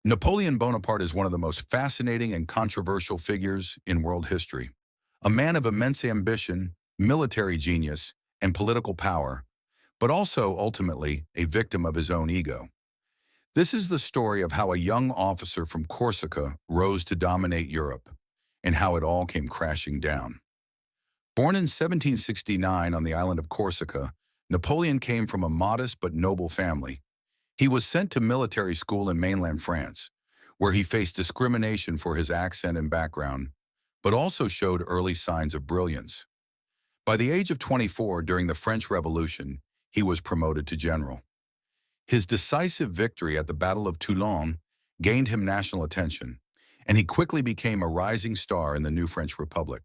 Napoleon Bonaparte is one of the most fascinating and controversial figures in world history. A man of immense ambition, military genius, and political power, but also, ultimately, a victim of his own ego. This is the story of how a young officer from Corsica rose to dominate Europe, and how it all came crashing down. Born in 1769 on the island of Corsica, Napoleon came from a modest but noble family. He was sent to military school in mainland France, where he faced discrimination for his accent and background, but also showed early signs of brilliance. By the age of 24 during the French Revolution, he was promoted to general. His decisive victory at the Battle of Toulon gained him national attention, and he quickly became a rising star in the new French Republic.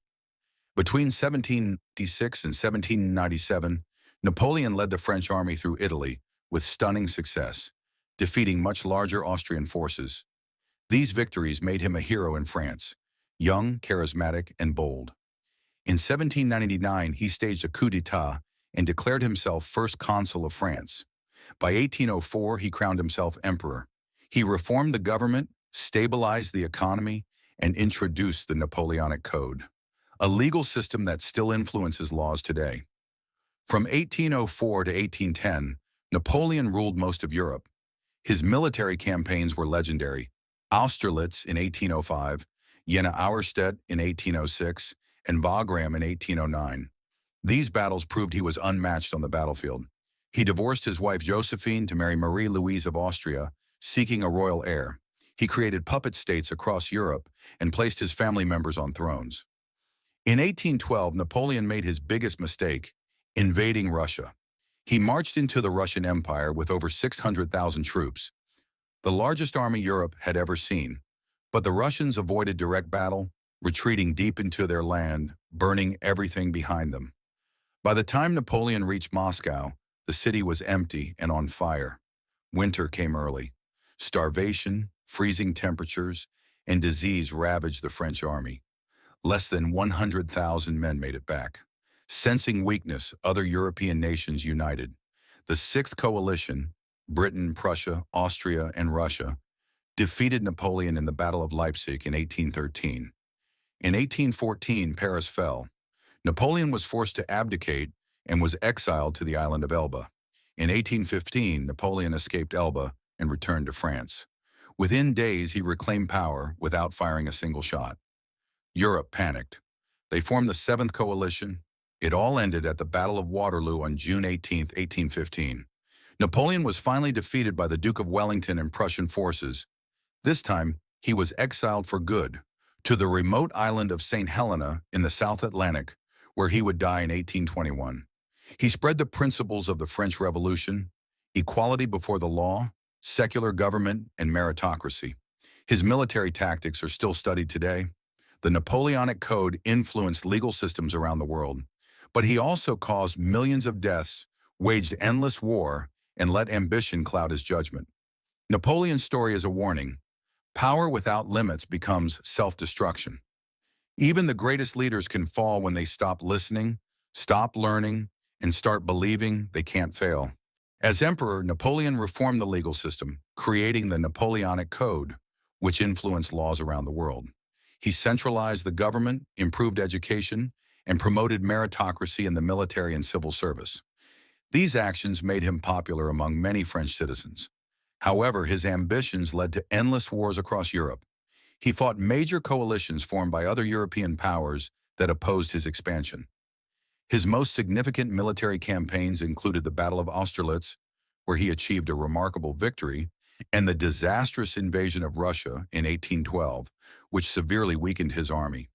Between 1796 and 1797, Napoleon led the French army through Italy with stunning success, defeating much larger Austrian forces. These victories made him a hero in France, young, charismatic, and bold. In 1799, he staged a coup d'etat and declared himself first consul of France. By 1804, he crowned himself emperor. He reformed the government, stabilized the economy, and introduced the Napoleonic Code, a legal system that still influences laws today. From 1804 to 1810, Napoleon ruled most of Europe. His military campaigns were legendary: Austerlitz in 1805, Jena Auerstedt in 1806, and Wagram in 1809. These battles proved he was unmatched on the battlefield. He divorced his wife Josephine to marry Marie Louise of Austria, seeking a royal heir. He created puppet states across Europe and placed his family members on thrones. In 1812, Napoleon made his biggest mistake, invading Russia. He marched into the Russian Empire with over 600,000 troops, the largest army Europe had ever seen. But the Russians avoided direct battle, retreating deep into their land, burning everything behind them. By the time Napoleon reached Moscow, the city was empty and on fire. Winter came early. Starvation, freezing temperatures, and disease ravaged the French army. Less than 100,000 men made it back. Sensing weakness, other European nations united. The Sixth Coalition, Britain, Prussia, Austria, and Russia, defeated Napoleon in the Battle of Leipzig in 1813. In 1814, Paris fell. Napoleon was forced to abdicate and was exiled to the island of Elba. In 1815, Napoleon escaped Elba and returned to France. Within days, he reclaimed power without firing a single shot. Europe panicked. They formed the Seventh Coalition. It all ended at the Battle of Waterloo on June 18, 1815. Napoleon was finally defeated by the Duke of Wellington and Prussian forces. This time, he was exiled for good to the remote island of St. Helena in the South Atlantic, where he would die in 1821. He spread the principles of the French Revolution: equality before the law, secular government, and meritocracy. His military tactics are still studied today. The Napoleonic Code influenced legal systems around the world, but he also caused millions of deaths, waged endless war, and let ambition cloud his judgment. Napoleon's story is a warning. Power without limits becomes self-destruction. Even the greatest leaders can fall when they stop listening, stop learning, and start believing they can't fail. As emperor, Napoleon reformed the legal system, creating the Napoleonic Code, which influenced laws around the world. He centralized the government, improved education, and promoted meritocracy in the military and civil service. These actions made him popular among many French citizens. However, his ambitions led to endless wars across Europe. He fought major coalitions formed by other European powers that opposed his expansion. His most significant military campaigns included the Battle of Austerlitz, where he achieved a remarkable victory, and the disastrous invasion of Russia in 1812, which severely weakened his army.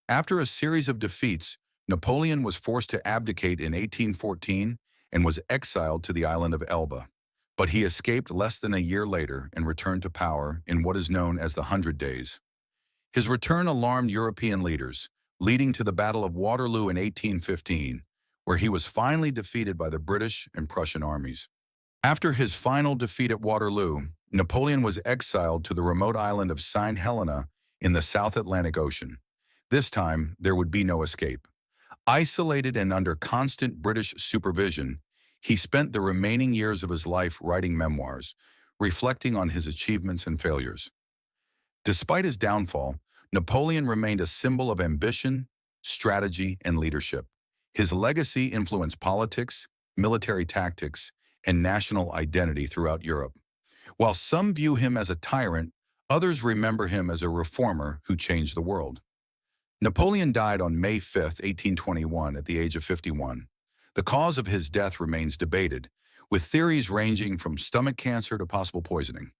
After a series of defeats, Napoleon was forced to abdicate in 1814 and was exiled to the island of Elba. But he escaped less than a year later and returned to power in what is known as the Hundred Days. His return alarmed European leaders, leading to the Battle of Waterloo in 1815, where he was finally defeated by the British and Prussian armies. After his final defeat at Waterloo, Napoleon was exiled to the remote island of St. Helena in the South Atlantic Ocean. This time, there would be no escape. Isolated and under constant British supervision, he spent the remaining years of his life writing memoirs, reflecting on his achievements and failures. Despite his downfall, Napoleon remained a symbol of ambition, strategy, and leadership. His legacy influenced politics, military tactics, and national identity throughout Europe. While some view him as a tyrant, others remember him as a reformer who changed the world. Napoleon died on May 5, 1821, at the age of 51. The cause of his death remains debated, with theories ranging from stomach cancer to possible poisoning.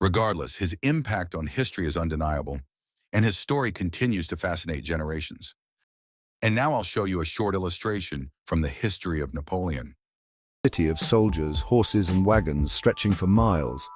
Regardless, his impact on history is undeniable, and his story continues to fascinate generations. And now I'll show you a short illustration from the history of Napoleon. City of soldiers, horses and wagons stretching for miles.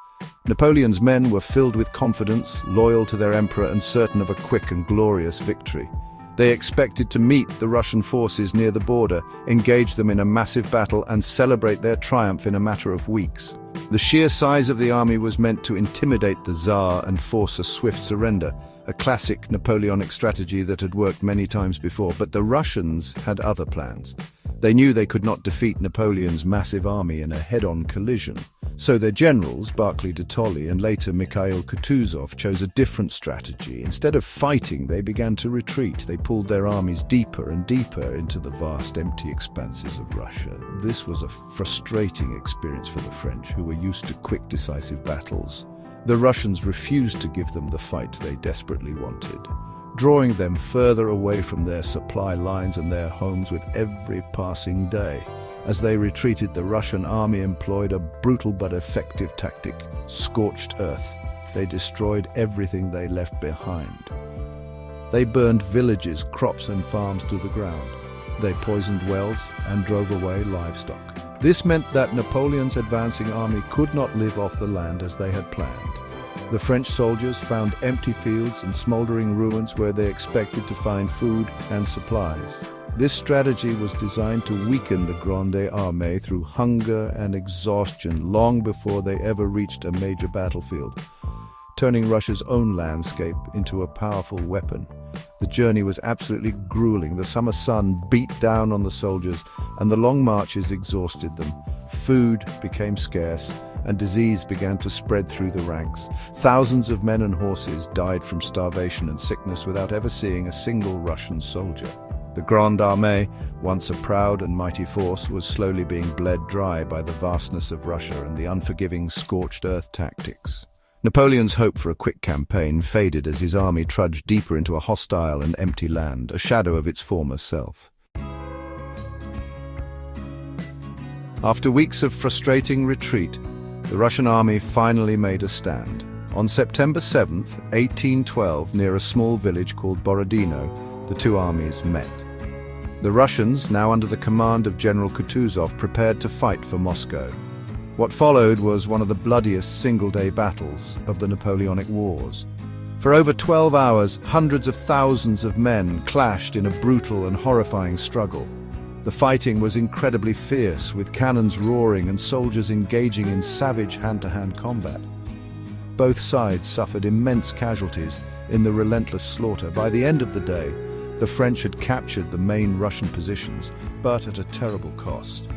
Napoleon's men were filled with confidence, loyal to their emperor and certain of a quick and glorious victory. They expected to meet the Russian forces near the border, engage them in a massive battle and celebrate their triumph in a matter of weeks. The sheer size of the army was meant to intimidate the Tsar and force a swift surrender, a classic Napoleonic strategy that had worked many times before. But the Russians had other plans. They knew they could not defeat Napoleon's massive army in a head-on collision. So their generals, Barclay de Tolly and later Mikhail Kutuzov, chose a different strategy. Instead of fighting, they began to retreat. They pulled their armies deeper and deeper into the vast, empty expanses of Russia. This was a frustrating experience for the French, who were used to quick, decisive battles. The Russians refused to give them the fight they desperately wanted, drawing them further away from their supply lines and their homes with every passing day. As they retreated, the Russian army employed a brutal but effective tactic: scorched earth. They destroyed everything they left behind. They burned villages, crops and farms to the ground. They poisoned wells and drove away livestock. This meant that Napoleon's advancing army could not live off the land as they had planned. The French soldiers found empty fields and smoldering ruins where they expected to find food and supplies. This strategy was designed to weaken the Grande Armée through hunger and exhaustion long before they ever reached a major battlefield, turning Russia's own landscape into a powerful weapon. The journey was absolutely grueling. The summer sun beat down on the soldiers, and the long marches exhausted them. Food became scarce, and disease began to spread through the ranks. Thousands of men and horses died from starvation and sickness without ever seeing a single Russian soldier. The Grande Armée, once a proud and mighty force, was slowly being bled dry by the vastness of Russia and the unforgiving scorched earth tactics. Napoleon's hope for a quick campaign faded as his army trudged deeper into a hostile and empty land, a shadow of its former self. After weeks of frustrating retreat, the Russian army finally made a stand. On September 7th, 1812, near a small village called Borodino, the two armies met. The Russians, now under the command of General Kutuzov, prepared to fight for Moscow. What followed was one of the bloodiest single-day battles of the Napoleonic Wars. For over 12 hours, hundreds of thousands of men clashed in a brutal and horrifying struggle. The fighting was incredibly fierce, with cannons roaring and soldiers engaging in savage hand-to-hand combat. Both sides suffered immense casualties in the relentless slaughter. By the end of the day, the French had captured the main Russian positions, but at a terrible cost.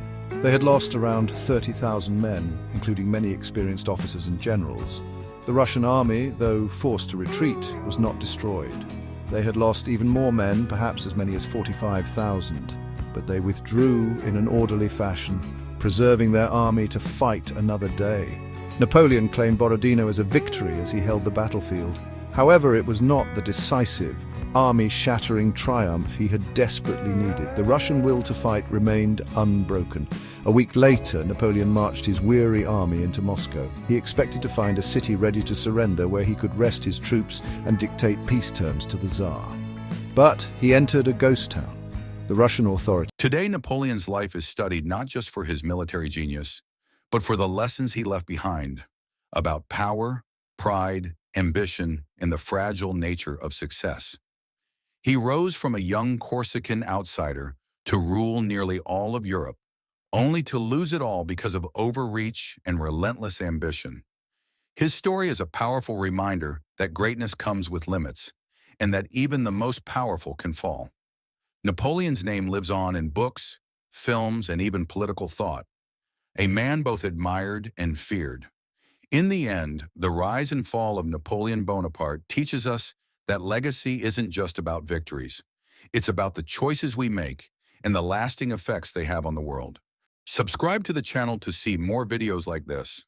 They had lost around 30,000 men, including many experienced officers and generals. The Russian army, though forced to retreat, was not destroyed. They had lost even more men, perhaps as many as 45,000, but they withdrew in an orderly fashion, preserving their army to fight another day. Napoleon claimed Borodino as a victory as he held the battlefield. However, it was not the decisive, army-shattering triumph he had desperately needed. The Russian will to fight remained unbroken. A week later, Napoleon marched his weary army into Moscow. He expected to find a city ready to surrender, where he could rest his troops and dictate peace terms to the Tsar. But he entered a ghost town. The Russian authorities. Today, Napoleon's life is studied not just for his military genius, but for the lessons he left behind about power, pride, ambition, and the fragile nature of success. He rose from a young Corsican outsider to rule nearly all of Europe, only to lose it all because of overreach and relentless ambition. His story is a powerful reminder that greatness comes with limits, and that even the most powerful can fall. Napoleon's name lives on in books, films, and even political thought, a man both admired and feared. In the end, the rise and fall of Napoleon Bonaparte teaches us that legacy isn't just about victories. It's about the choices we make and the lasting effects they have on the world. Subscribe to the channel to see more videos like this.